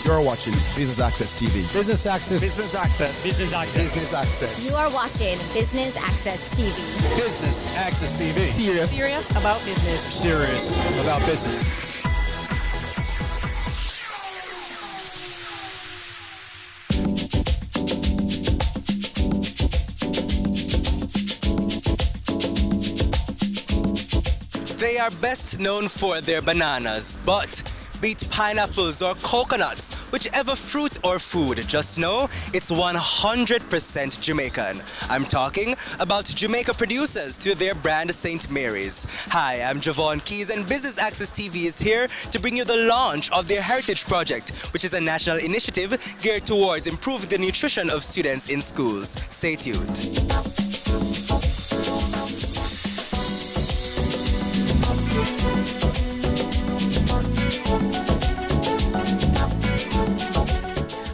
You're watching Business Access TV. Business Access. Business Access. Business Access. Business Access. You are watching Business Access TV. Business Access TV. Serious about business. Serious about business. They are best known for their bananas, but be it pineapples or coconuts, whichever fruit or food, just know it's 100% Jamaican. I'm talking about Jamaica producers through their brand St. Mary's. Hi, I'm Javon Keys and Business Access TV is here to bring you the launch of their Heritage Project, which is a national initiative geared towards improving the nutrition of students in schools. Stay tuned.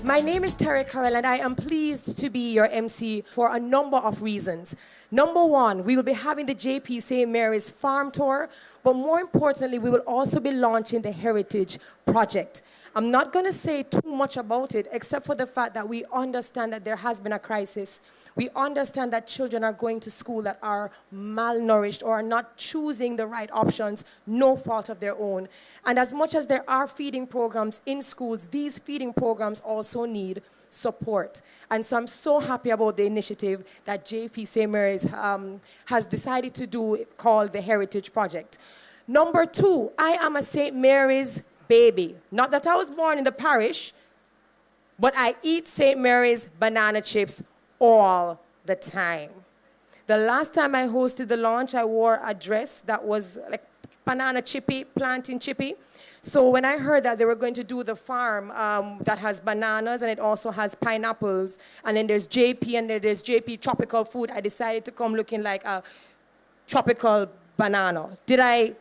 My name is Terry Carell and I am pleased to be your MC for a number of reasons. Number one, we will be having the JP St. Mary's Farm Tour, but more importantly, we will also be launching the Heritage Project. I'm not going to say too much about it except for the fact that we understand that there has been a crisis. We understand that children are going to school that are malnourished or are not choosing the right options, no fault of their own. And as much as there are feeding programs in schools, these feeding programs also need support. And so I'm so happy about the initiative that JP St. Mary's has decided to do called the Heritage Project. Number two, I am a St. Mary's baby. Not that I was born in the parish, but I eat St. Mary's banana chips all the time. The last time I hosted the launch, I wore a dress that was like banana chippy, plantain chippy. So when I heard that they were going to do the farm that has bananas and it also has pineapples, and then there's JP and then there's JP tropical food, I decided to come looking like a tropical banana. Did I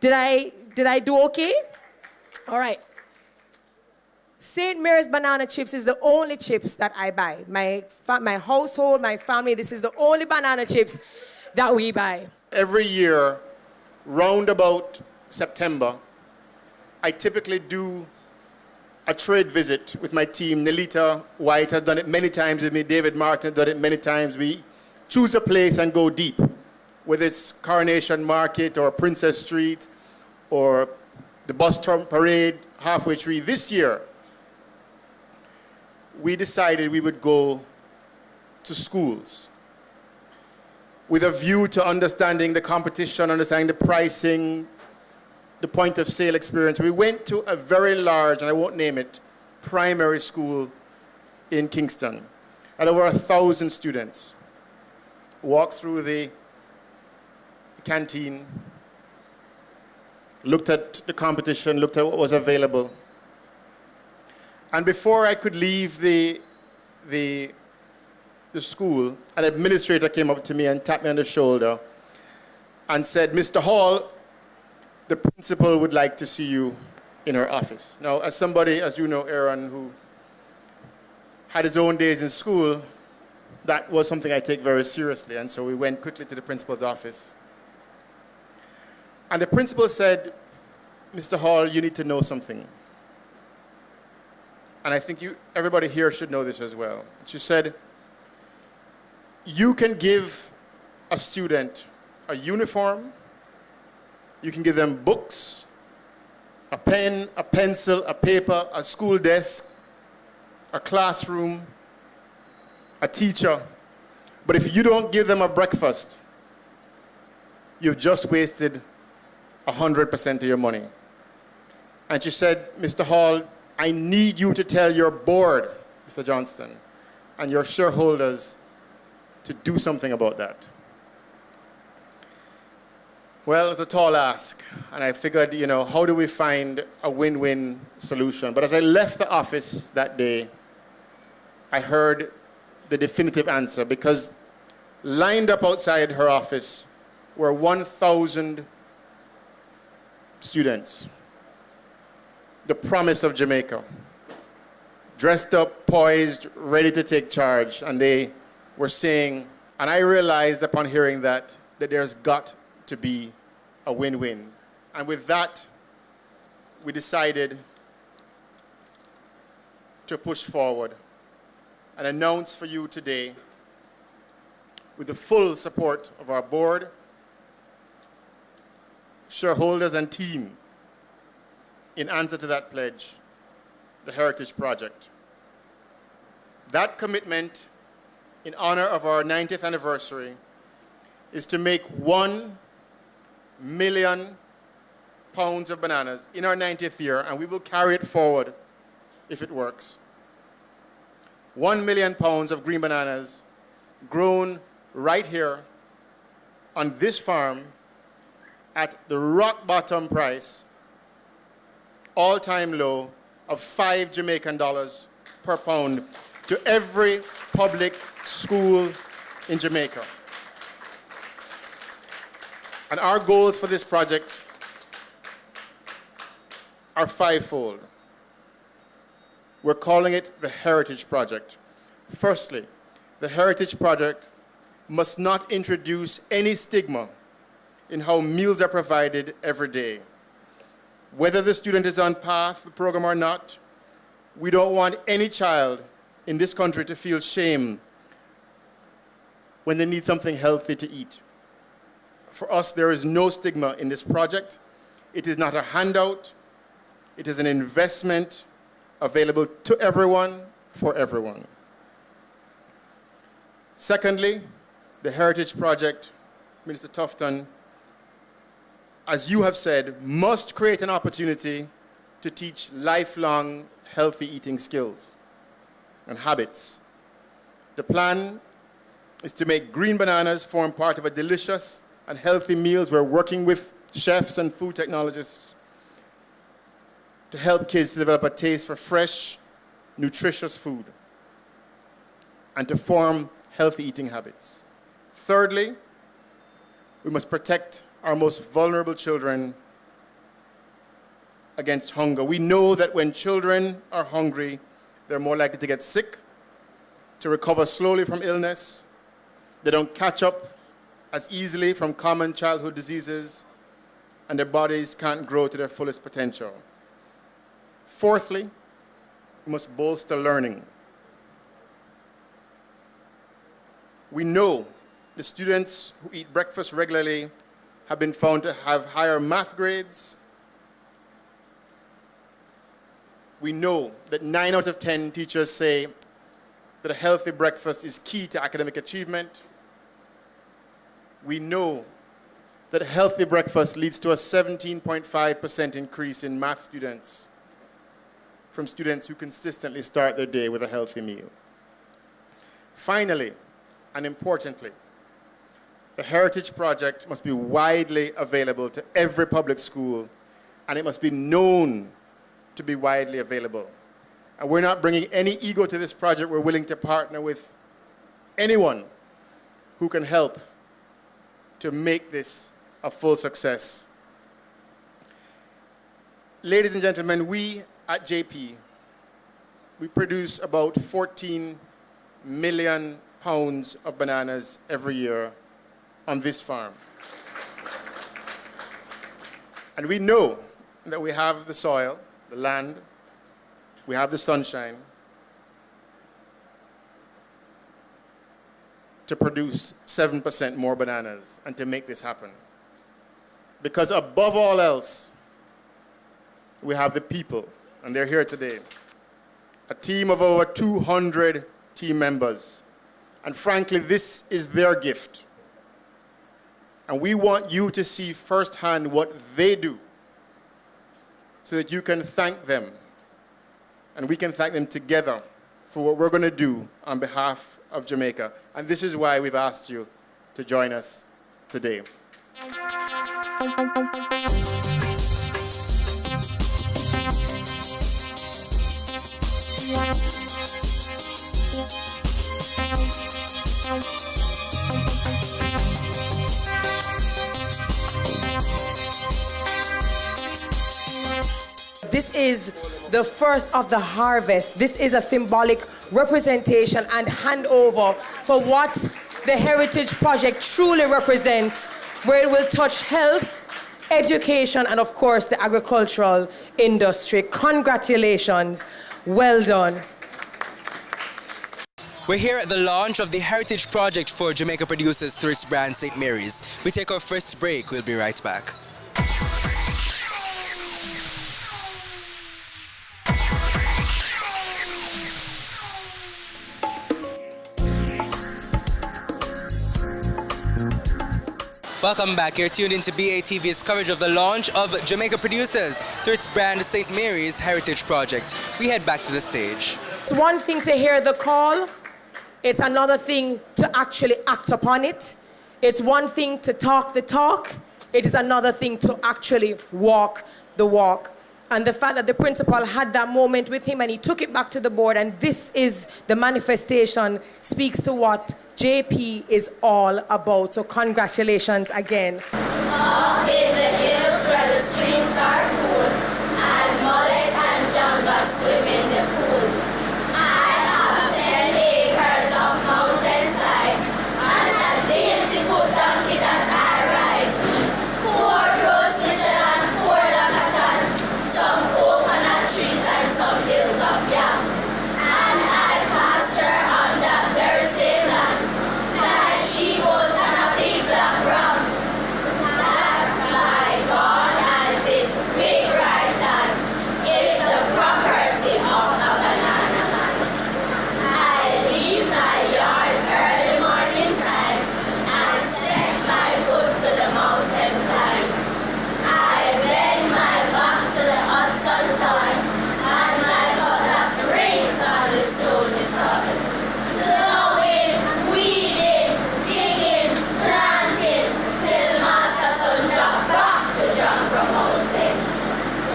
do okay? All right. St. Mary's banana chips is the only chips that I buy. My household, my family, this is the only banana chips that we buy. Every year, round about September, I typically do a trade visit with my team. Nelita White has done it many times with me. David Martin has done it many times. We choose a place and go deep, whether it's Coronation Market or Princess Street or the bus term parade, Halfway Tree. This year, we decided we would go to schools with a view to understanding the competition, understanding the pricing, the point of sale experience. We went to a very large, and I won't name it, primary school in Kingston. Had over 1,000 students. Walked through the canteen, looked at the competition, looked at what was available. And before I could leave the school, an administrator came up to me and tapped me on the shoulder and said, "Mr. Hall, the principal would like to see you in her office." Now, as somebody, as you know, Aaron, who had his own days in school, that was something I take very seriously. And so we went quickly to the principal's office. And the principal said, "Mr. Hall, you need to know something. And I think everybody here should know this as well." She said, "You can give a student a uniform, you can give them books, a pen, a pencil, a paper, a school desk, a classroom, a teacher, but if you don't give them a breakfast, you've just wasted 100% of your money." And she said, "Mr. Hall, I need you to tell your board, Mr. Johnston, and your shareholders to do something about that." Well, it's a tall ask, and I figured, how do we find a win-win solution? But as I left the office that day, I heard the definitive answer, because lined up outside her office were 1,000 students. The promise of Jamaica, dressed up, poised, ready to take charge. And they were saying, and I realized upon hearing that there's got to be a win-win. And with that, we decided to push forward and announce for you today, with the full support of our board, shareholders and team, in answer to that pledge, the Heritage Project. That commitment, in honor of our 90th anniversary, is to make 1 million pounds of bananas in our 90th year, and we will carry it forward if it works. 1 million pounds of green bananas grown right here on this farm at the rock bottom price, all-time low of $5 Jamaican per pound to every public school in Jamaica. And our goals for this project are fivefold. We're calling it the Heritage Project. Firstly, the Heritage Project must not introduce any stigma in how meals are provided every day. Whether the student is on path, the program or not, we don't want any child in this country to feel shame when they need something healthy to eat. For us, there is no stigma in this project. It is not a handout. It is an investment available to everyone, for everyone. Secondly, the Heritage Project, Minister Tufton, as you have said, must create an opportunity to teach lifelong healthy eating skills and habits. The plan is to make green bananas form part of a delicious and healthy meals. We're working with chefs and food technologists to help kids develop a taste for fresh, nutritious food and to form healthy eating habits. Thirdly, we must protect our most vulnerable children against hunger. We know that when children are hungry, they're more likely to get sick, to recover slowly from illness. They don't catch up as easily from common childhood diseases, and their bodies can't grow to their fullest potential. Fourthly, we must bolster learning. We know the students who eat breakfast regularly have been found to have higher math grades. We know that 9 out of 10 teachers say that a healthy breakfast is key to academic achievement. We know that a healthy breakfast leads to a 17.5% increase in math students from students who consistently start their day with a healthy meal. Finally, and importantly, the Heritage Project must be widely available to every public school, and it must be known to be widely available. And we're not bringing any ego to this project. We're willing to partner with anyone who can help to make this a full success. Ladies and gentlemen, we at JP, we produce about 14 million pounds of bananas every year on this farm. And we know that we have the soil, the land, we have the sunshine to produce 7% more bananas and to make this happen. Because above all else, we have the people, and they're here today. A team of over 200 team members. And frankly, this is their gift. And we want you to see firsthand what they do so that you can thank them. And we can thank them together for what we're going to do on behalf of Jamaica. And this is why we've asked you to join us today. This is the first of the harvest. This is a symbolic representation and handover for what the Heritage Project truly represents, where it will touch health, education, and of course the agricultural industry. Congratulations. Well done. We're here at the launch of the Heritage Project for Jamaica Producers through its brand St. Mary's. We take our first break. We'll be right back. Welcome back. You're tuned into BATV's coverage of the launch of Jamaica Producers through its brand St. Mary's Heritage Project. We head back to the stage. It's one thing to hear the call. It's another thing to actually act upon it. It's one thing to talk the talk. It is another thing to actually walk the walk. And the fact that the principal had that moment with him and he took it back to the board, and this is the manifestation, speaks to what JP is all about. So congratulations again. Up in the hills where the streams are cool, and mullet and jamba swim in the pool. I have 10 acres of mountainside, and a dainty foot donkey that I ride. 4 grows Michelin, 4 Lacatan, some coconut trees and some hills of yam. And I pasture on that very same land, like she was and a big black ram. That's my God, and this big right hand is the property of a banana man. I leave my yard early morning time and set my foot to the mountain climb. I bend my back to the hot sun and my cutlass rings on the stony soil. Plowing, weeding, digging, planting, till Master Sun drop back to jump from mountain.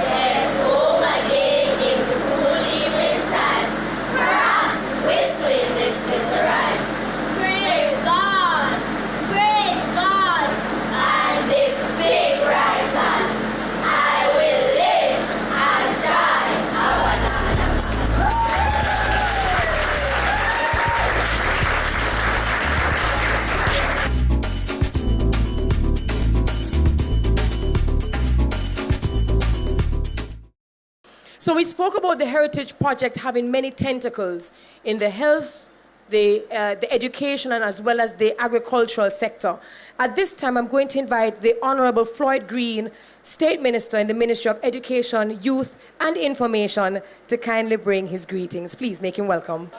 Then home again in the cool evening time, perhaps whistling this little rhyme. Praise God, praise God, and this big right hand, I will live and die a banana man. So we spoke about the Heritage Project having many tentacles in the health, the education, and as well as the agricultural sector. At this time, I'm going to invite the Honorable Floyd Green, State Minister in the Ministry of Education, Youth and Information, to kindly bring his greetings. Please make him welcome.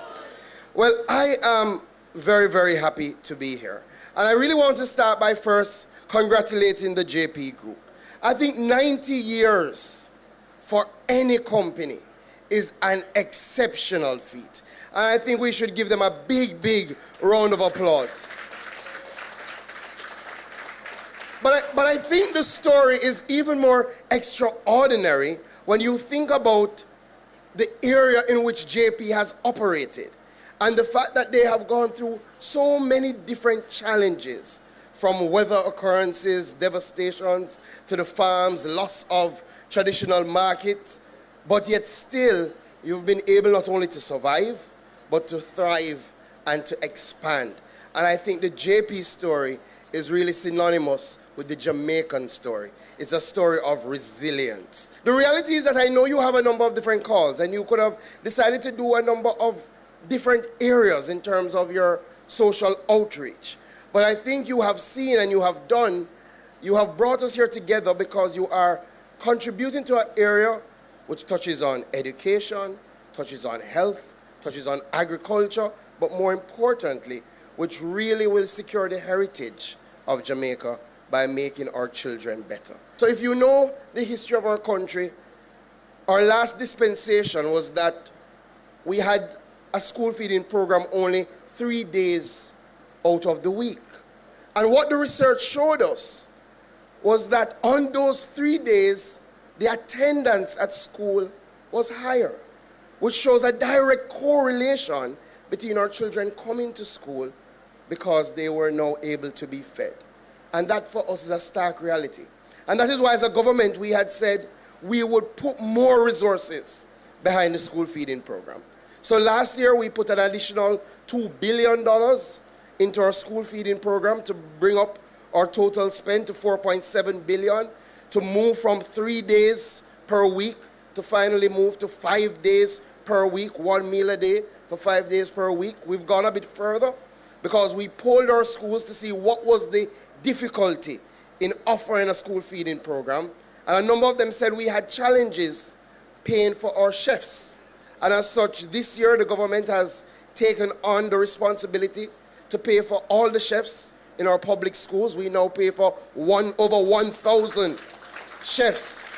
Well, I am very, very happy to be here. And I really want to start by first congratulating the JP Group. I think 90 years for any company is an exceptional feat. And I think we should give them a big, big round of applause. But I think the story is even more extraordinary when you think about the area in which JP has operated and the fact that they have gone through so many different challenges, from weather occurrences, devastations, to the farms, loss of traditional market, but yet still you've been able not only to survive, but to thrive and to expand. And I think the JP story is really synonymous with the Jamaican story. It's a story of resilience. The reality is that I know you have a number of different calls, and you could have decided to do a number of different areas in terms of your social outreach. But I think you have seen and you have done, you have brought us here together because you are contributing to an area which touches on education, touches on health, touches on agriculture, but more importantly, which really will secure the heritage of Jamaica by making our children better. So if you know the history of our country, our last dispensation was that we had a school feeding program only 3 days out of the week. And what the research showed us was that on those 3 days, the attendance at school was higher, which shows a direct correlation between our children coming to school because they were now able to be fed. And that for us is a stark reality. And that is why as a government we had said we would put more resources behind the school feeding program. So last year we put an additional $2 billion into our school feeding program to bring up our total spend to $4.7 billion, to move from 3 days per week to finally move to 5 days per week, 1 meal a day for 5 days per week. We've gone a bit further because we polled our schools to see what was the difficulty in offering a school feeding program. And a number of them said we had challenges paying for our chefs. And as such, this year the government has taken on the responsibility to pay for all the chefs in our public schools. We now pay for over 1,000 chefs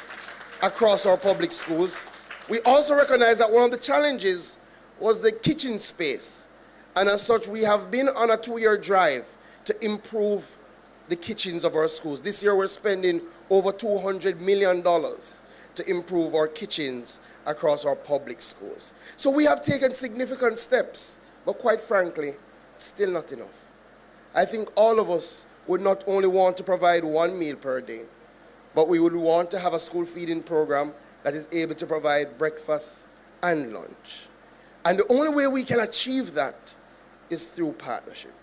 across our public schools. We also recognize that one of the challenges was the kitchen space. And as such, we have been on a 2-year drive to improve the kitchens of our schools. This year we're spending over $200 million to improve our kitchens across our public schools. So we have taken significant steps, but quite frankly, still not enough. I think all of us would not only want to provide 1 meal per day, but we would want to have a school feeding program that is able to provide breakfast and lunch. And the only way we can achieve that is through partnership.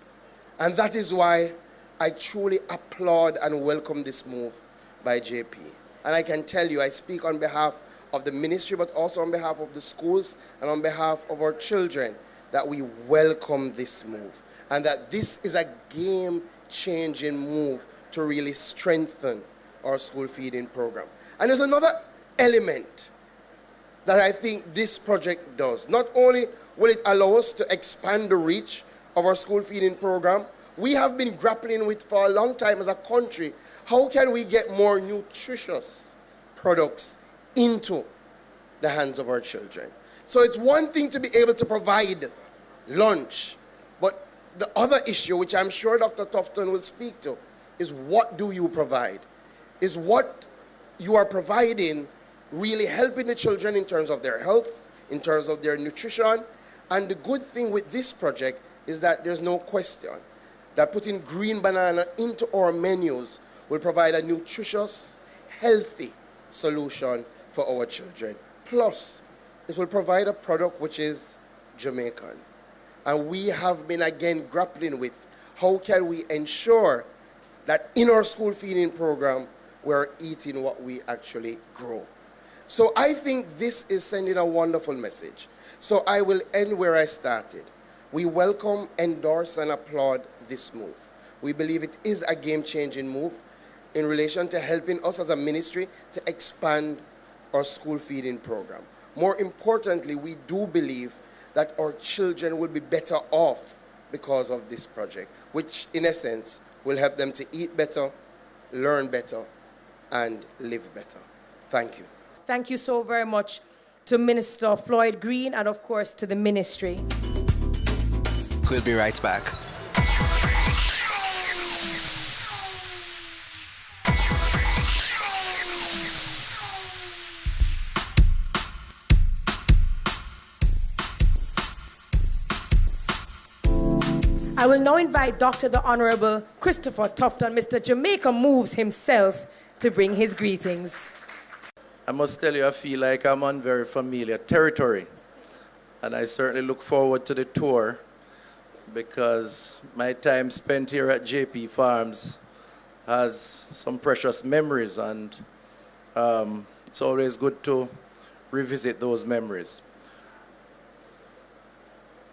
And that is why I truly applaud and welcome this move by JP. And I can tell you, I speak on behalf of the ministry, but also on behalf of the schools and on behalf of our children, that we welcome this move. And that this is a game-changing move to really strengthen our school feeding program. And there's another element that I think this project does. Not only will it allow us to expand the reach of our school feeding program, we have been grappling with for a long time as a country, how can we get more nutritious products into the hands of our children? So it's one thing to be able to provide lunch, but the other issue, which I'm sure Dr. Tufton will speak to, is what do you provide? Is what you are providing really helping the children in terms of their health, in terms of their nutrition? And the good thing with this project is that there's no question that putting green banana into our menus will provide a nutritious, healthy solution for our children. Plus, it will provide a product which is Jamaican. And we have been again grappling with how can we ensure that in our school feeding program, we're eating what we actually grow. So I think this is sending a wonderful message. So I will end where I started. We welcome, endorse, and applaud this move. We believe it is a game-changing move in relation to helping us as a ministry to expand our school feeding program. More importantly, we do believe that our children will be better off because of this project, which in essence will help them to eat better, learn better, and live better. Thank you. Thank you so very much to Minister Floyd Green and, of course, to the ministry. We'll be right back. I will now invite Dr. the Honorable Christopher Tufton, Mr. Jamaica Moves himself, to bring his greetings. I must tell you, I feel like I'm on very familiar territory. And I certainly look forward to the tour because my time spent here at JP Farms has some precious memories, and it's always good to revisit those memories.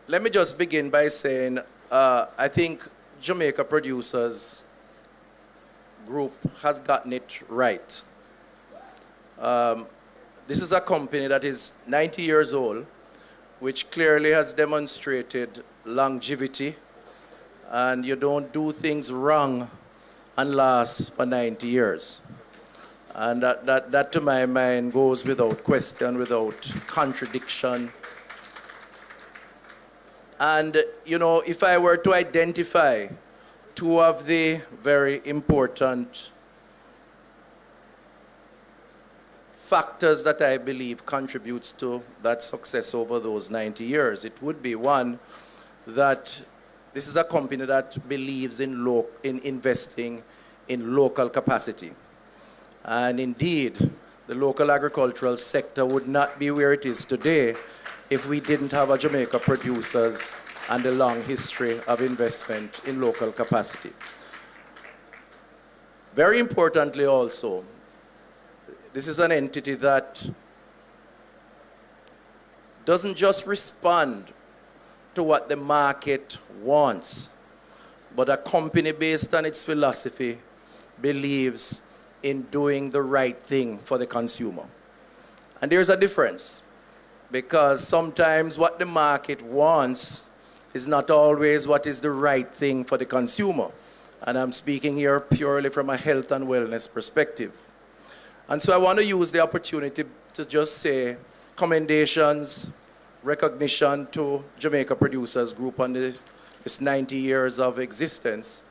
Let me just begin by saying I think Jamaica Producers Group has gotten it right. This is a company that is 90 years old, which clearly has demonstrated longevity, and you don't do things wrong and last for 90 years. And that to my mind goes without question, without contradiction. And, you know, if I were to identify two of the very important factors that I believe contributes to that success over those 90 years, it would be, one, that this is a company that believes in investing in local capacity. And indeed, the local agricultural sector would not be where it is today if we didn't have a Jamaica Producers and a long history of investment in local capacity. Very importantly also, this is an entity that doesn't just respond to what the market wants, but a company based on its philosophy believes in doing the right thing for the consumer. And there's a difference, because sometimes what the market wants is not always what is the right thing for the consumer. And I'm speaking here purely from a health and wellness perspective. And so I want to use the opportunity to just say commendations, recognition to Jamaica Producers Group on this 90 years of existence.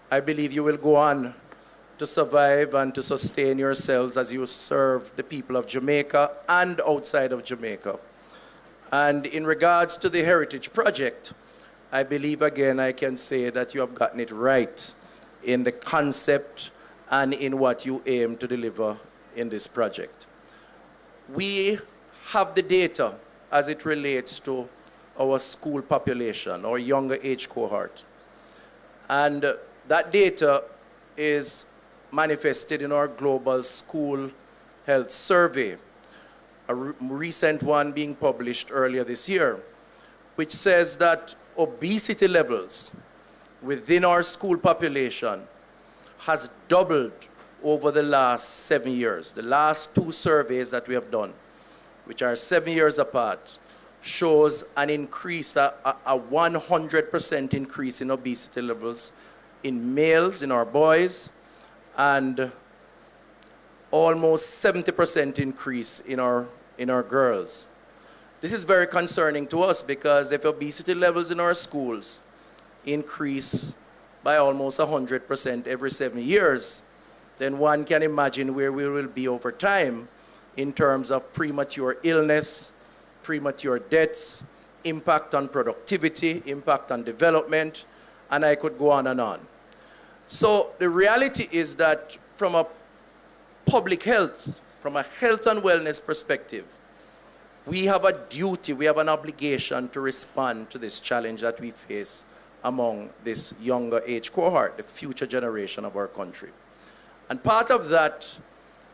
I believe you will go on to survive and to sustain yourselves as you serve the people of Jamaica and outside of Jamaica. And in regards to the Heritage Project, I believe again I can say that you have gotten it right in the concept and in what you aim to deliver in this project. We have the data as it relates to our school population, our younger age cohort. And that data is manifested in our global school health survey, a recent one being published earlier this year, which says that obesity levels within our school population has doubled over the last 7 years. The last two surveys that we have done, which are 7 years apart, shows an increase, a 100% increase in obesity levels in males, in our boys, and almost 70% increase in our girls. This is very concerning to us, because if obesity levels in our schools increase by almost 100% every 7 years, then one can imagine where we will be over time in terms of premature illness, premature deaths, impact on productivity, impact on development, and I could go on and on. So the reality is that from a public health, from a health and wellness perspective, we have a duty, we have an obligation to respond to this challenge that we face among this younger age cohort, the future generation of our country. And part of that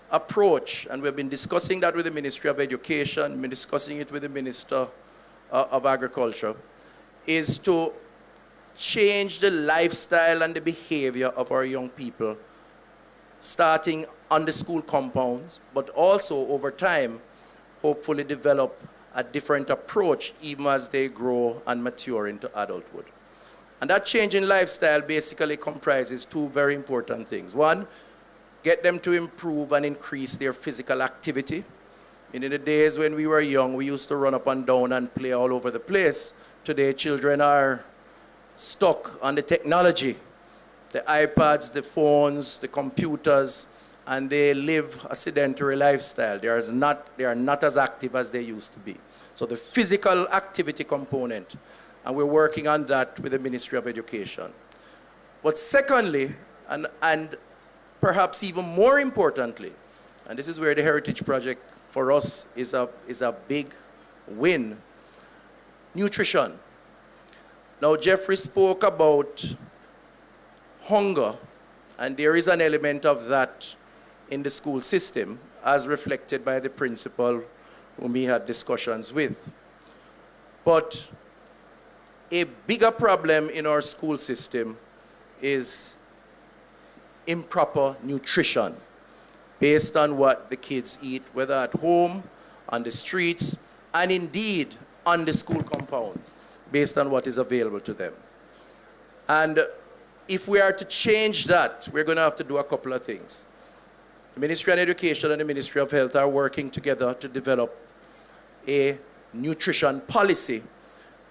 approach, and we've been discussing that with the Ministry of Education, been discussing it with the Minister of Agriculture, is to change the lifestyle and the behavior of our young people, starting on the school compounds, but also over time, hopefully develop a different approach even as they grow and mature into adulthood. And that change in lifestyle basically comprises two very important things. One, get them to improve and increase their physical activity. In the days when we were young, we used to run up and down and play all over the place. Today, children are stuck on the technology, the iPads, the phones, the computers, and they live a sedentary lifestyle. They are not as active as they used to be. So the physical activity component, and we're working on that with the Ministry of Education. But secondly, and perhaps even more importantly, and this is where the Heritage Project for us is a big win, nutrition. Now, Jeffrey spoke about hunger, and there is an element of that in the school system, as reflected by the principal whom he had discussions with. But a bigger problem in our school system is improper nutrition based on what the kids eat, whether at home, on the streets, and indeed on the school compound, based on what is available to them. And if we are to change that, we're going to have to do a couple of things. The Ministry of Education and the Ministry of Health are working together to develop a nutrition policy,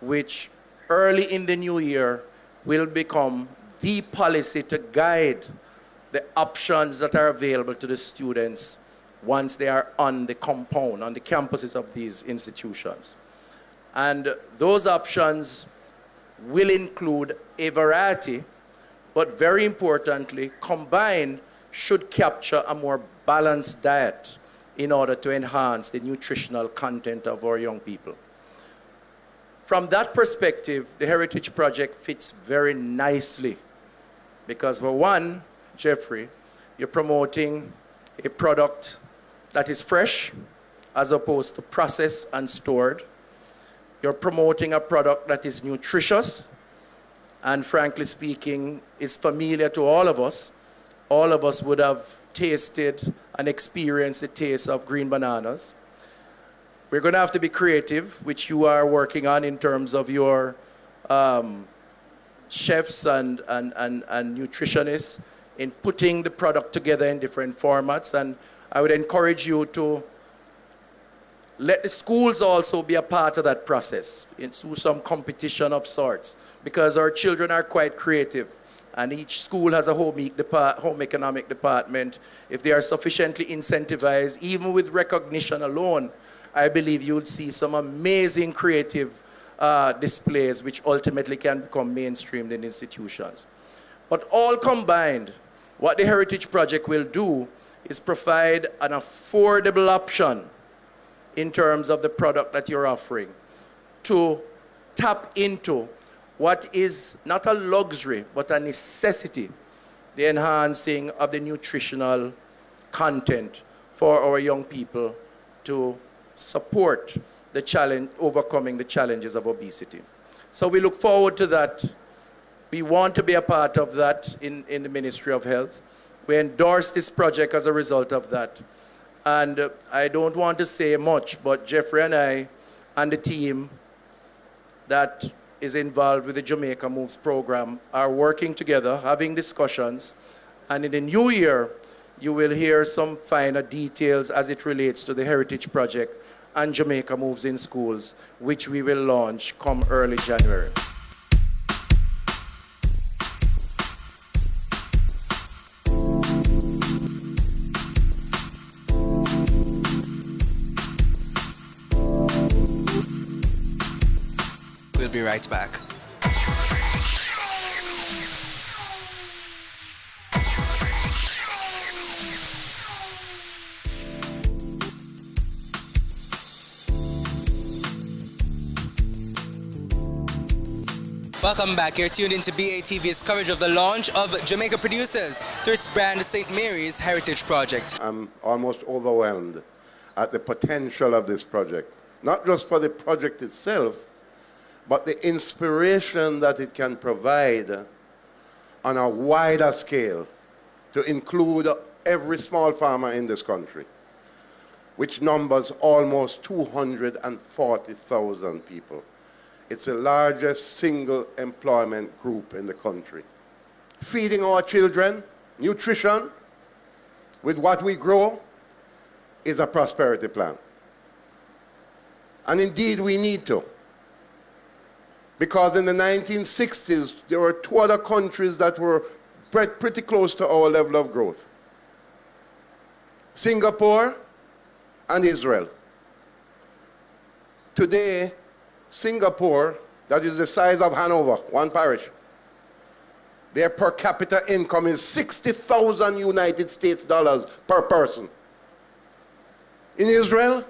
which early in the new year will become the policy to guide the options that are available to the students once they are on the compound, on the campuses of these institutions. And those options will include a variety, but very importantly, combined, should capture a more balanced diet in order to enhance the nutritional content of our young people. From that perspective, the Heritage Project fits very nicely, because for one, Jeffrey, you're promoting a product that is fresh as opposed to processed and stored. You're promoting a product that is nutritious and, frankly speaking, is familiar to all of us. All of us would have tasted and experienced the taste of green bananas. We're going to have to be creative, which you are working on in terms of your chefs and nutritionists in putting the product together in different formats. And I would encourage you to let the schools also be a part of that process, into some competition of sorts, because our children are quite creative. And each school has a home economic department. If they are sufficiently incentivized, even with recognition alone, I believe you'll see some amazing creative displays which ultimately can become mainstreamed in institutions. But all combined, what the Heritage Project will do is provide an affordable option in terms of the product that you're offering to tap into what is not a luxury but a necessity, the enhancing of the nutritional content for our young people to support the challenge, overcoming the challenges of obesity. So we look forward to that. We want to be a part of that in the Ministry of Health. We endorse this project as a result of that. And I don't want to say much, but Jeffrey and I and the team that is involved with the Jamaica Moves program are working together, having discussions, and in the new year, you will hear some finer details as it relates to the Heritage Project and Jamaica Moves in Schools, which we will launch come early January. We'll be right back. Welcome back. You're tuned into BATV's coverage of the launch of Jamaica Producers through its brand St. Mary's Heritage Project. I'm almost overwhelmed at the potential of this project. Not just for the project itself, but the inspiration that it can provide on a wider scale to include every small farmer in this country, which numbers almost 240,000 people. It's the largest single employment group in the country. Feeding our children, nutrition, with what we grow, is a prosperity plan. And indeed we need to. Because in the 1960s, there were two other countries that were pretty close to our level of growth. Singapore and Israel. Today, Singapore, that is the size of Hanover, one parish, their per capita income is 60,000 United States dollars per person. In Israel,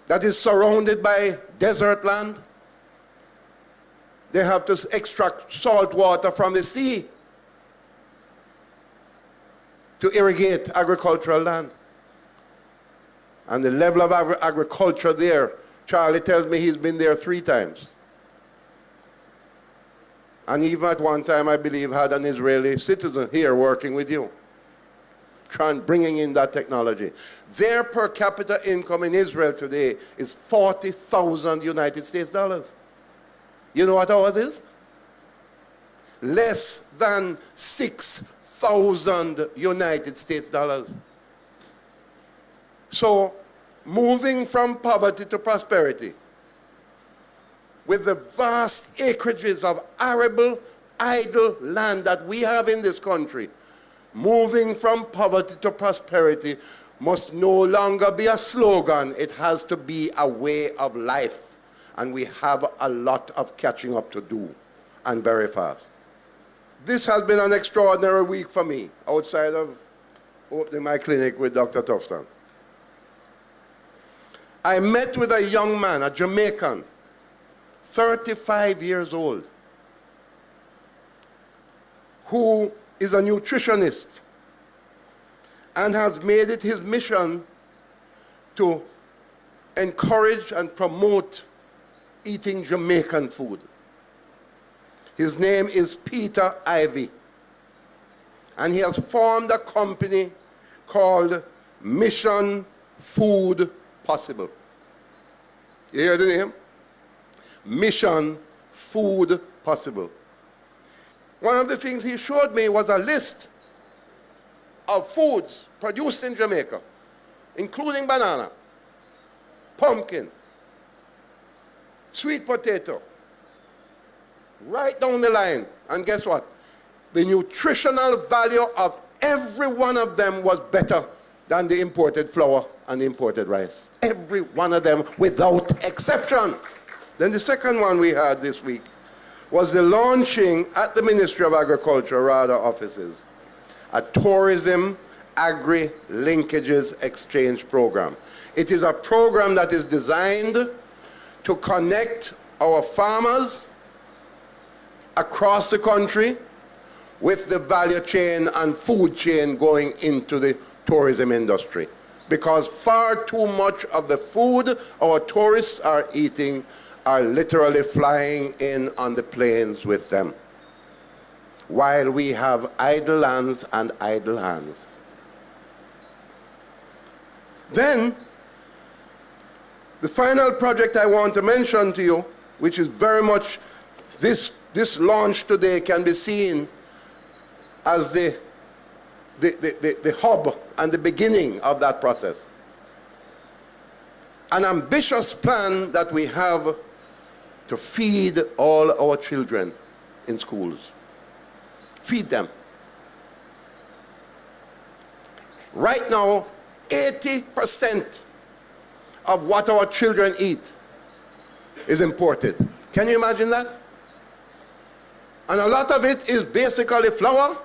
that is surrounded by desert land, they have to extract salt water from the sea to irrigate agricultural land. And the level of agriculture there, Charlie tells me he's been there 3 times. And even at one time, I believe, had an Israeli citizen here working with you, bringing in that technology. Their per capita income in Israel today is 40,000 United States dollars. You know what ours is? Less than 6,000 United States dollars. So, moving from poverty to prosperity, with the vast acreages of arable, idle land that we have in this country, moving from poverty to prosperity must no longer be a slogan. It has to be a way of life. And we have a lot of catching up to do, and very fast. This has been an extraordinary week for me, outside of opening my clinic with Dr. Tufton. I met with a young man, a Jamaican, 35 years old, who is a nutritionist and has made it his mission to encourage and promote eating Jamaican food. His name is Peter Ivy. And he has formed a company called Mission Food Possible. You hear the name? Mission Food Possible. One of the things he showed me was a list of foods produced in Jamaica, including banana, pumpkin, sweet potato, right down the line. And guess what? The nutritional value of every one of them was better than the imported flour and the imported rice. Every one of them without exception. Then the second one we had this week was the launching at the Ministry of Agriculture, RADA offices, a tourism agri-linkages exchange program. It is a program that is designed to connect our farmers across the country with the value chain and food chain going into the tourism industry. Because far too much of the food our tourists are eating are literally flying in on the planes with them, while we have idle lands and idle hands. Then, the final project I want to mention to you, which is very much, this launch today can be seen as the hub and the beginning of that process. An ambitious plan that we have to feed all our children in schools. Feed them. Right now, 80% of what our children eat is imported. Can you imagine that? And a lot of it is basically flour,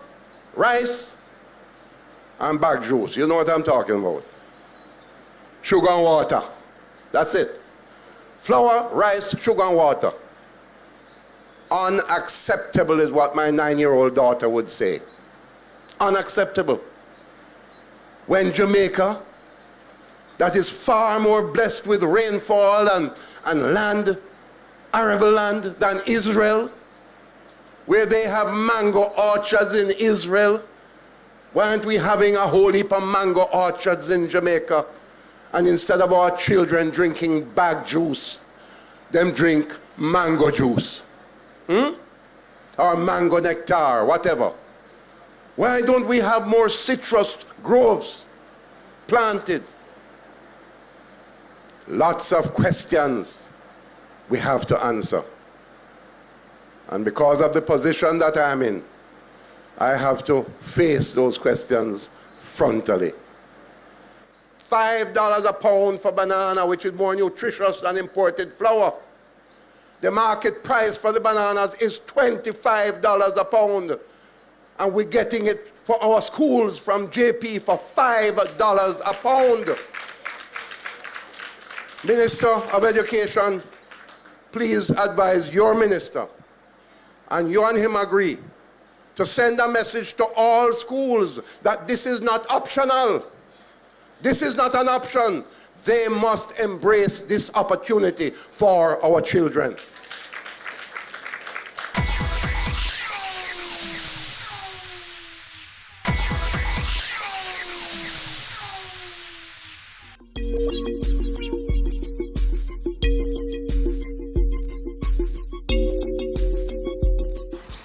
rice, and bag juice. You know what I'm talking about. Sugar and water. That's it. Flour, rice, sugar, and water. Unacceptable is what my 9-year-old daughter would say. Unacceptable. When Jamaica, that is far more blessed with rainfall and land, arable land, than Israel, where they have mango orchards in Israel, why aren't we having a whole heap of mango orchards in Jamaica? And instead of our children drinking bag juice, them drink mango juice. Or mango nectar, whatever. Why don't we have more citrus groves planted? Lots of questions we have to answer. And because of the position that I'm in, I have to face those questions frontally. $5 a pound for banana, which is more nutritious than imported flour. The market price for the bananas is $25 a pound. And we're getting it for our schools from JP for $5 a pound. Minister of Education, please advise your minister, and you and him agree, to send a message to all schools that this is not optional. This is not an option. They must embrace this opportunity for our children.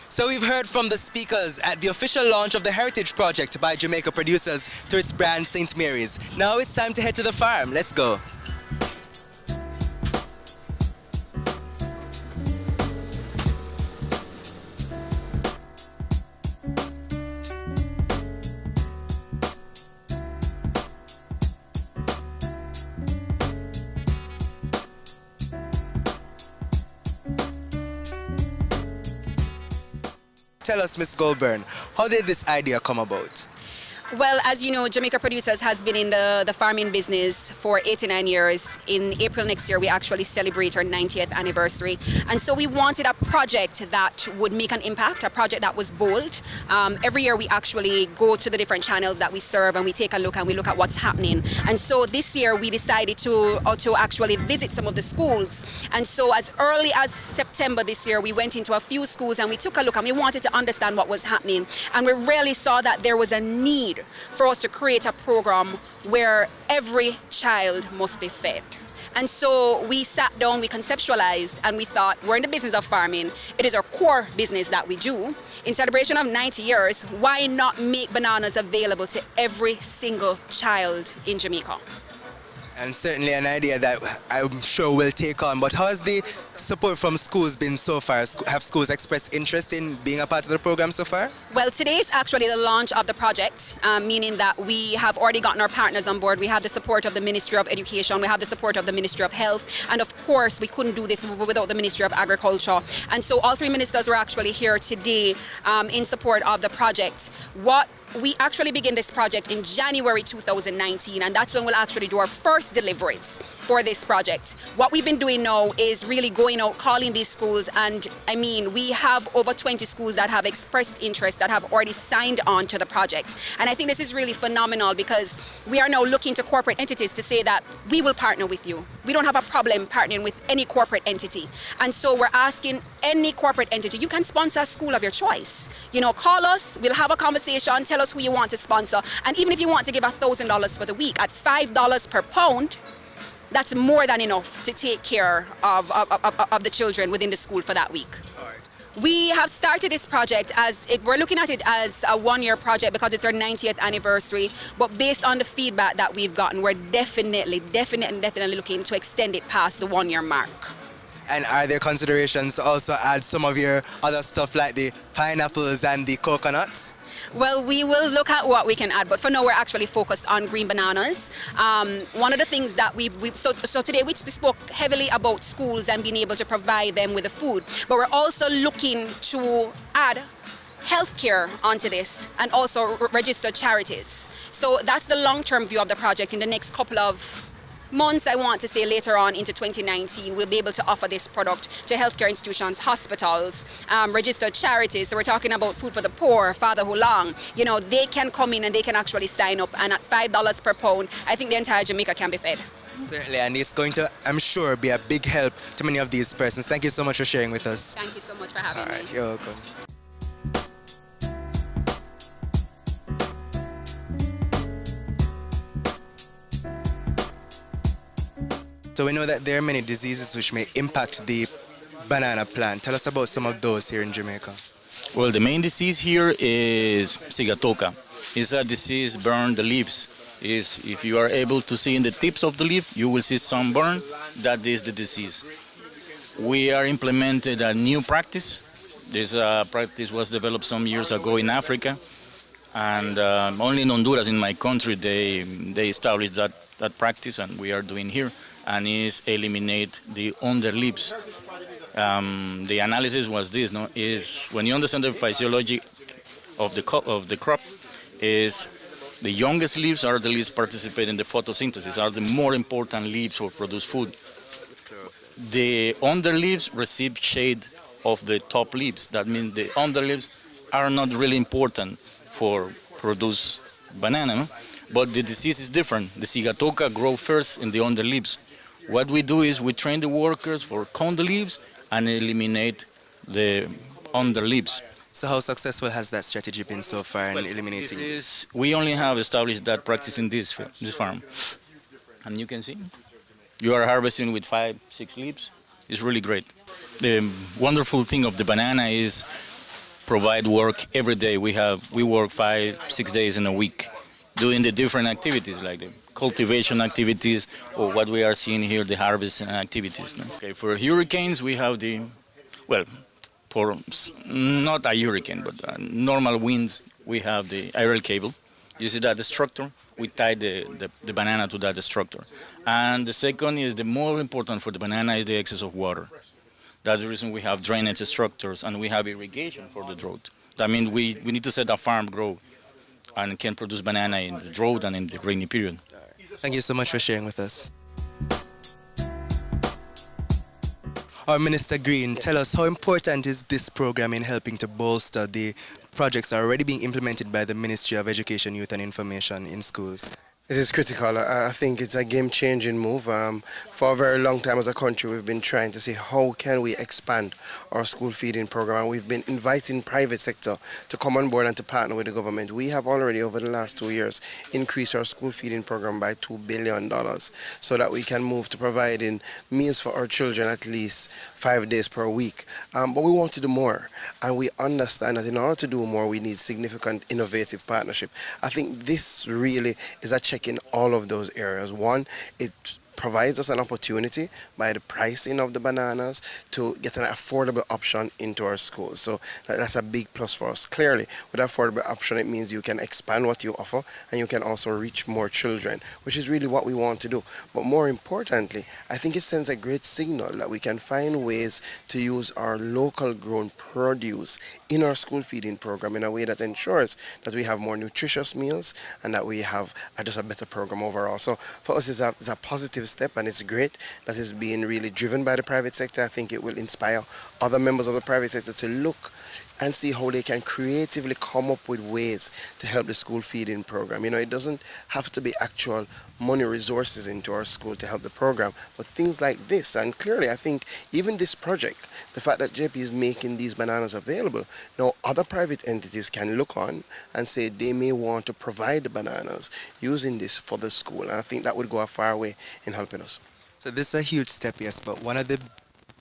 So we've heard from the speakers at the official launch of the Heritage Project by Jamaica Producers through its brand St. Mary's. Now it's time to head to the farm. Let's go. Tell us, Ms. Goldburn, how did this idea come about? Well, as you know, Jamaica Producers has been in the farming business for 89 years. In April next year, we actually celebrate our 90th anniversary. And so we wanted a project that would make an impact, a project that was bold. Every year we actually go to the different channels that we serve and we take a look and we look at what's happening. And so this year we decided to actually visit some of the schools. And so as early as September this year, we went into a few schools and we took a look and we wanted to understand what was happening. And we really saw that there was a need for us to create a program where every child must be fed. And so we sat down, we conceptualized, and we thought, we're in the business of farming. It is our core business that we do. In celebration of 90 years, why not make bananas available to every single child in Jamaica? And certainly an idea that I'm sure will take on. But how has the support from schools been so far? Have schools expressed interest in being a part of the program so far? Well, today is actually the launch of the project, meaning that we have already gotten our partners on board. We have the support of the Ministry of Education, we have the support of the Ministry of Health, and of course we couldn't do this without the Ministry of Agriculture. And so all three ministers were actually here today in support of the project. We actually began this project in January 2019, and that's when we'll actually do our first deliveries for this project. What we've been doing now is really going out, calling these schools, and I mean, we have over 20 schools that have expressed interest, that have already signed on to the project. And I think this is really phenomenal because we are now looking to corporate entities to say that we will partner with you. We don't have a problem partnering with any corporate entity. And so we're asking any corporate entity, you can sponsor a school of your choice. You know, call us, we'll have a conversation, tell us who you want to sponsor. And even if you want to give $1,000 for the week at $5 per pound, that's more than enough to take care of the children within the school for that week. We have started this project we're looking at it as a one-year project because it's our 90th anniversary, but based on the feedback that we've gotten, we're definitely looking to extend it past the one-year mark. And are there considerations to also add some of your other stuff like the pineapples and the coconuts? Well, we will look at what we can add, but for now we're actually focused on green bananas. One of the things that so today we spoke heavily about schools and being able to provide them with the food, but we're also looking to add healthcare onto this and also register charities. So that's the long-term view of the project. In the next couple of months, I want to say later on into 2019, we'll be able to offer this product to healthcare institutions, hospitals, registered charities. So we're talking about Food for the Poor, Father Who Long. You know, they can come in and they can actually sign up, and at $5 per pound, I think the entire Jamaica can be fed. Certainly, and it's going to, I'm sure, be a big help to many of these persons. Thank you so much for sharing with us. Thank you so much for having me. You're welcome. So we know that there are many diseases which may impact the banana plant. Tell us about some of those here in Jamaica. Well, the main disease here is sigatoka. It's a disease burn the leaves. If you are able to see in the tips of the leaf, you will see some burn. That is the disease. We are implemented a new practice. This practice was developed some years ago in Africa, and only in Honduras, in my country, they established that practice, and we are doing here. And is eliminate the underleaves. The analysis was this: is when you understand the physiology of the crop, is the youngest leaves are the leaves participate in the photosynthesis, are the more important leaves for produce food. The underleaves receive shade of the top leaves. That means the underleaves are not really important for produce banana, but the disease is different. The sigatoka grow first in the underleaves. What we do is we train the workers for count the leaves and eliminate the underleaves. So how successful has that strategy been so far in eliminating? We only have established that practice in this farm. And you can see, you are harvesting with 5-6 leaves. It's really great. The wonderful thing of the banana is provide work every day. We work 5-6 days in a week doing the different activities like the cultivation activities, or what we are seeing here, the harvesting activities. Okay, for hurricanes, we have for not a hurricane, but normal winds, we have the aerial cable. You see that structure? We tie the banana to that structure. And the second is the more important for the banana is the excess of water. That's the reason we have drainage structures and we have irrigation for the drought. That means we need to set a farm grow and can produce banana in the drought and in the rainy period. Thank you so much for sharing with us. Our Minister Green, tell us how important is this program in helping to bolster the projects that are already being implemented by the Ministry of Education, Youth and Information in schools? It is critical. I think it's a game-changing move. For a very long time as a country, we've been trying to see how can we expand our school feeding program. We've been inviting private sector to come on board and to partner with the government. We have already, over the last 2 years, increased our school feeding program by $2 billion so that we can move to providing meals for our children at least 5 days per week. But we want to do more, and we understand that in order to do more, we need significant innovative partnership. I think this really is a check in all of those areas. One, it provides us an opportunity by the pricing of the bananas to get an affordable option into our schools. So that's a big plus for us. Clearly, with affordable option, it means you can expand what you offer and you can also reach more children, which is really what we want to do. But more importantly, I think it sends a great signal that we can find ways to use our local grown produce in our school feeding program in a way that ensures that we have more nutritious meals and that we have just a better program overall. So for us, it's a positive step, and it's great that it's being really driven by the private sector. I think it will inspire other members of the private sector to look and see how they can creatively come up with ways to help the school feeding program. You know, it doesn't have to be actual money resources into our school to help the program, but things like this. And clearly, I think even this project, the fact that JP is making these bananas available, now other private entities can look on and say they may want to provide the bananas using this for the school. And I think that would go a far way in helping us. So this is a huge step, yes, but one of the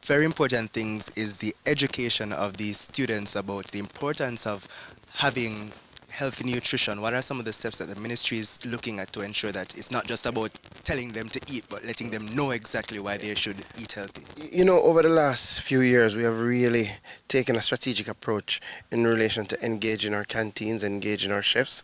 very important things is the education of the students about the importance of having healthy nutrition. What are some of the steps that the ministry is looking at to ensure that it's not just about telling them to eat, but letting them know exactly why they should eat healthy? You know, over the last few years, we have really taken a strategic approach in relation to engaging our canteens, engaging our chefs.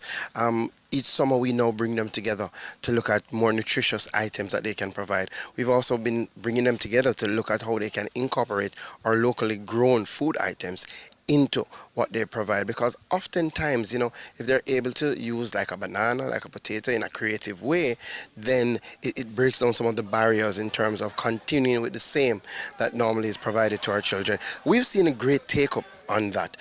Each summer we now bring them together to look at more nutritious items that they can provide. We've also been bringing them together to look at how they can incorporate our locally grown food items into what they provide, because oftentimes, you know, if they're able to use like a banana, like a potato in a creative way, then it breaks down some of the barriers in terms of continuing with the same that normally is provided to our children. We've seen a great take-up on that.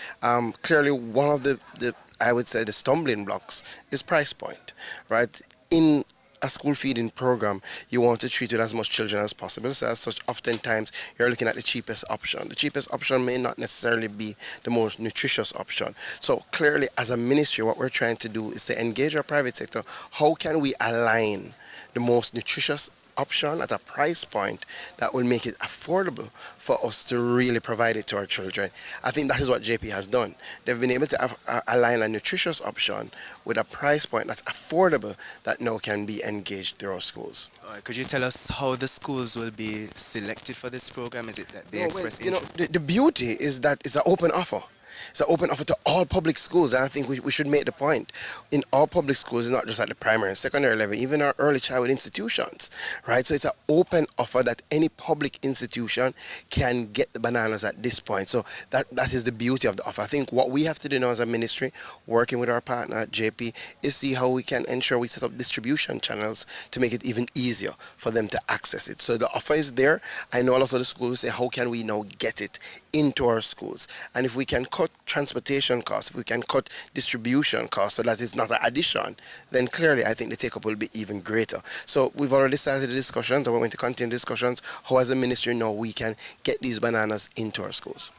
Clearly, one of the I would say the stumbling blocks is price point, right? In a school feeding program, you want to treat it as much children as possible. So as such, oftentimes you're looking at the cheapest option. The cheapest option may not necessarily be the most nutritious option. So clearly, as a ministry, what we're trying to do is to engage our private sector. How can we align the most nutritious option at a price point that will make it affordable for us to really provide it to our children? I think that is what JP has done. They've been able to align a nutritious option with a price point that's affordable that now can be engaged through our schools. All right, could you tell us how the schools will be selected for this program? Is it that they express interest? You know, the beauty is that it's an open offer. It's an open offer to all public schools, and I think we should make the point. In all public schools, not just at the primary and secondary level, even our early childhood institutions, right? So it's an open offer that any public institution can get the bananas at this point. So that is the beauty of the offer. I think what we have to do now as a ministry, working with our partner at JP, is see how we can ensure we set up distribution channels to make it even easier for them to access it. So the offer is there. I know a lot of the schools say, how can we now get it into our schools? And if we can cut transportation costs, if we can cut distribution costs so that it's not an addition, then clearly I think the take-up will be even greater. So we've already started the discussions, and we're going to continue discussions how as a ministry now we can get these bananas into our schools.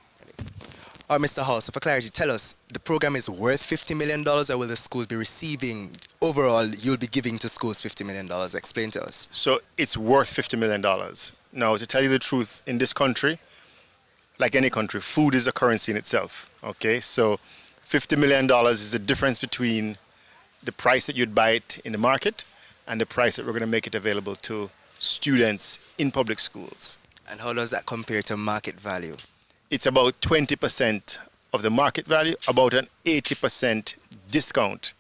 All right, Mr. Hall, so for clarity, tell us, the program is worth $50 million, or will the schools be receiving, overall, you'll be giving to schools $50 million? Explain to us. So it's worth $50 million. Now, to tell you the truth, in this country, like any country, food is a currency in itself, okay? So $50 million is the difference between the price that you'd buy it in the market and the price that we're going to make it available to students in public schools. And how does that compare to market value? It's about 20% of the market value, about an 80% discount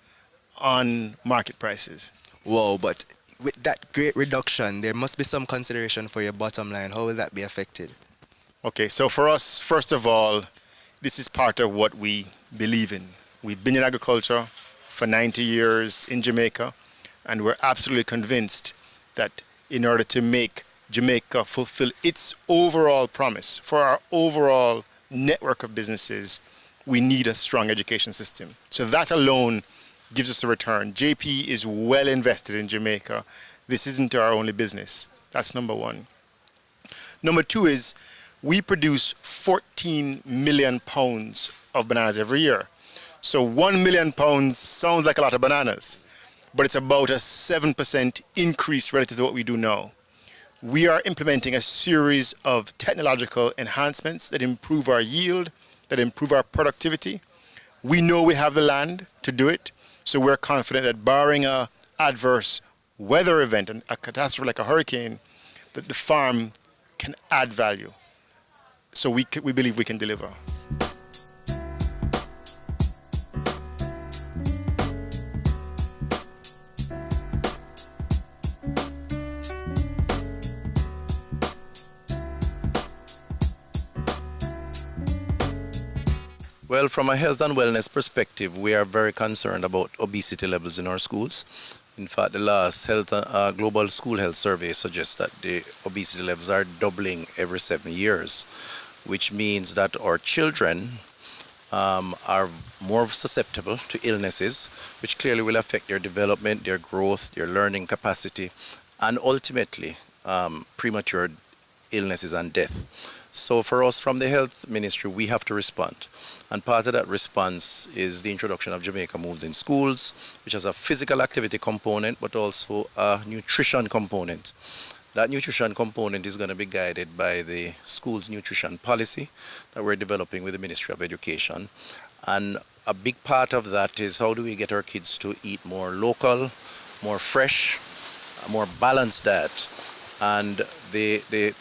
on market prices. Whoa, but with that great reduction, there must be some consideration for your bottom line. How will that be affected? Okay, so for us, first of all, this is part of what we believe in. We've been in agriculture for 90 years in Jamaica, and we're absolutely convinced that in order to make Jamaica fulfill its overall promise for our overall network of businesses, we need a strong education system. So that alone gives us a return. JP is well invested in Jamaica. This isn't our only business. That's number one. Number two is we produce 14 million pounds of bananas every year. So 1 million pounds sounds like a lot of bananas, but it's about a 7% increase relative to what we do now. We are implementing a series of technological enhancements that improve our yield, that improve our productivity. We know we have the land to do it, so we're confident that barring an adverse weather event, a catastrophe like a hurricane, that the farm can add value. So we believe we can deliver. Well, from a health and wellness perspective, we are very concerned about obesity levels in our schools. In fact, the last global school health survey suggests that the obesity levels are doubling every 7 years, which means that our children are more susceptible to illnesses, which clearly will affect their development, their growth, their learning capacity, and ultimately premature illnesses and death. So for us from the health ministry, we have to respond. And part of that response is the introduction of Jamaica Moves in schools, which has a physical activity component, but also a nutrition component. That nutrition component is going to be guided by the school's nutrition policy that we're developing with the Ministry of Education. And a big part of that is how do we get our kids to eat more local, more fresh, more balanced diet. And the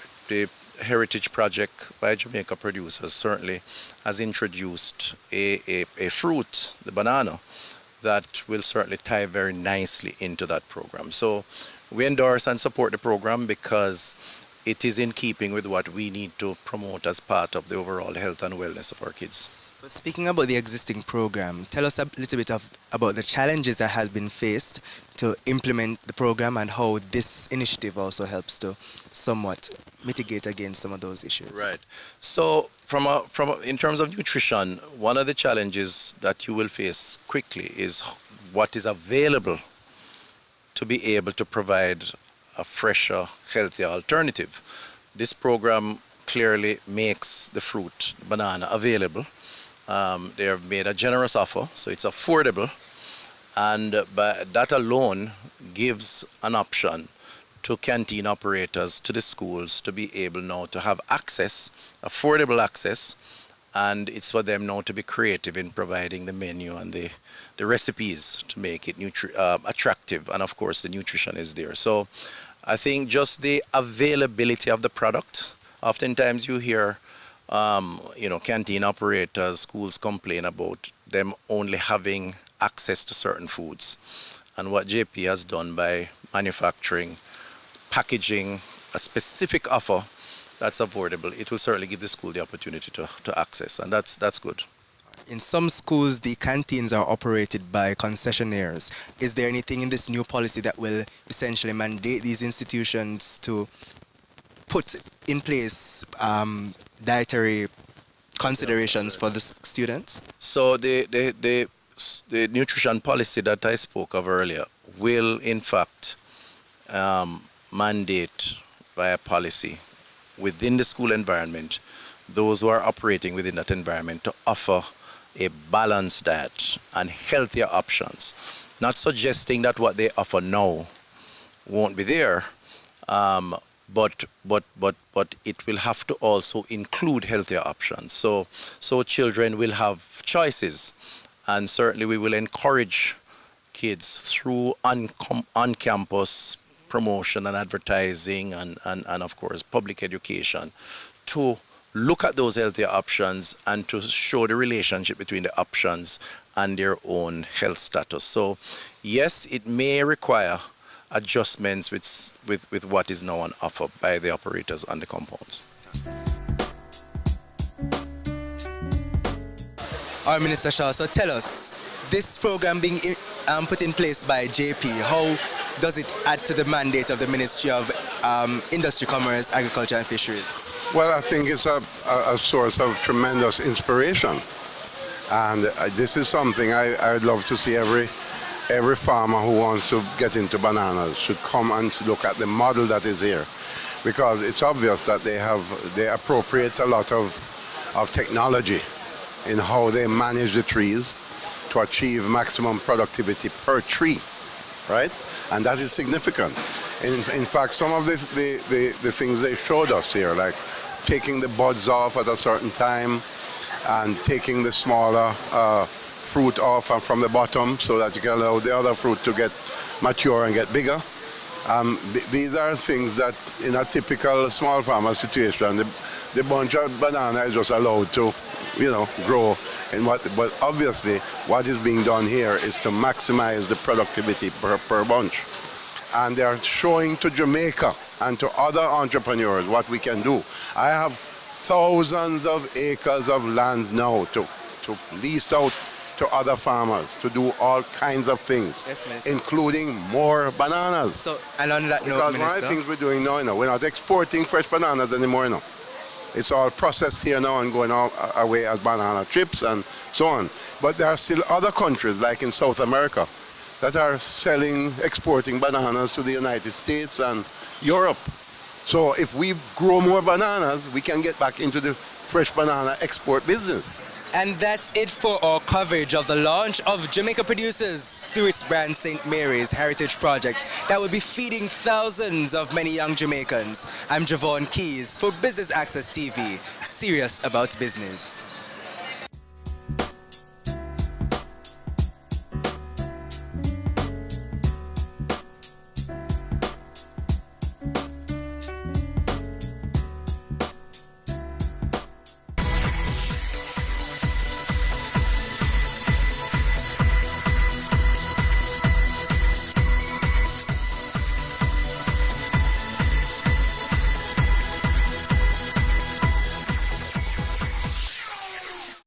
Heritage Project by Jamaica Producers certainly has introduced a fruit, the banana, that will certainly tie very nicely into that program. So we endorse and support the program because it is in keeping with what we need to promote as part of the overall health and wellness of our kids. But speaking about the existing program, tell us a little bit about the challenges that have been faced to implement the program and how this initiative also helps to somewhat mitigate against some of those issues. Right. So in terms of nutrition, one of the challenges that you will face quickly is what is available to be able to provide a fresher, healthier alternative. This program clearly makes the fruit, banana, available. They have made a generous offer, so it's affordable, and that alone gives an option to canteen operators, to the schools, to be able now to have access, affordable access, and it's for them now to be creative in providing the menu and the recipes to make it attractive, and of course the nutrition is there. So I think just the availability of the product, oftentimes you hear canteen operators, schools complain about them only having access to certain foods. And what JP has done by manufacturing, packaging a specific offer that's affordable, it will certainly give the school the opportunity to access, and that's good. In some schools, the canteens are operated by concessionaires. Is there anything in this new policy that will essentially mandate these institutions to put in place dietary considerations for the students? So the nutrition policy that I spoke of earlier will in fact mandate via policy within the school environment those who are operating within that environment to offer a balanced diet and healthier options. Not suggesting that what they offer now won't be there, but it will have to also include healthier options. So children will have choices, and certainly we will encourage kids through on-campus promotion and advertising and of course public education to look at those healthier options and to show the relationship between the options and their own health status. So yes, it may require adjustments with what is now on offer by the operators on the compounds. All right, Minister Shaw, so tell us, this program being put in place by JP, how does it add to the mandate of the Ministry of Industry, Commerce, Agriculture and Fisheries? Well, I think it's a source of tremendous inspiration. And this is something I'd love to see every farmer who wants to get into bananas should come and look at the model that is here. Because it's obvious that they appropriate a lot of technology in how they manage the trees to achieve maximum productivity per tree, right? And that is significant. In fact, some of the things they showed us here, like taking the buds off at a certain time and taking the smaller fruit off from the bottom so that you can allow the other fruit to get mature and get bigger. These are things that in a typical small farmer situation, the bunch of banana is just allowed to, grow. But obviously, what is being done here is to maximize the productivity per bunch. And they are showing to Jamaica and to other entrepreneurs what we can do. I have thousands of acres of land now to lease out to other farmers to do all kinds of things, including more bananas. So, and on that note, because one of the things we're doing now, we're not exporting fresh bananas anymore now. It's all processed here now and going away as banana chips and so on. But there are still other countries, like in South America, that are exporting bananas to the United States and Europe. So if we grow more bananas, we can get back into the fresh banana export business. And that's it for our coverage of the launch of Jamaica Producers through its brand St. Mary's Heritage Project that will be feeding thousands of many young Jamaicans. I'm Javon Keys for Business Access TV, serious about business.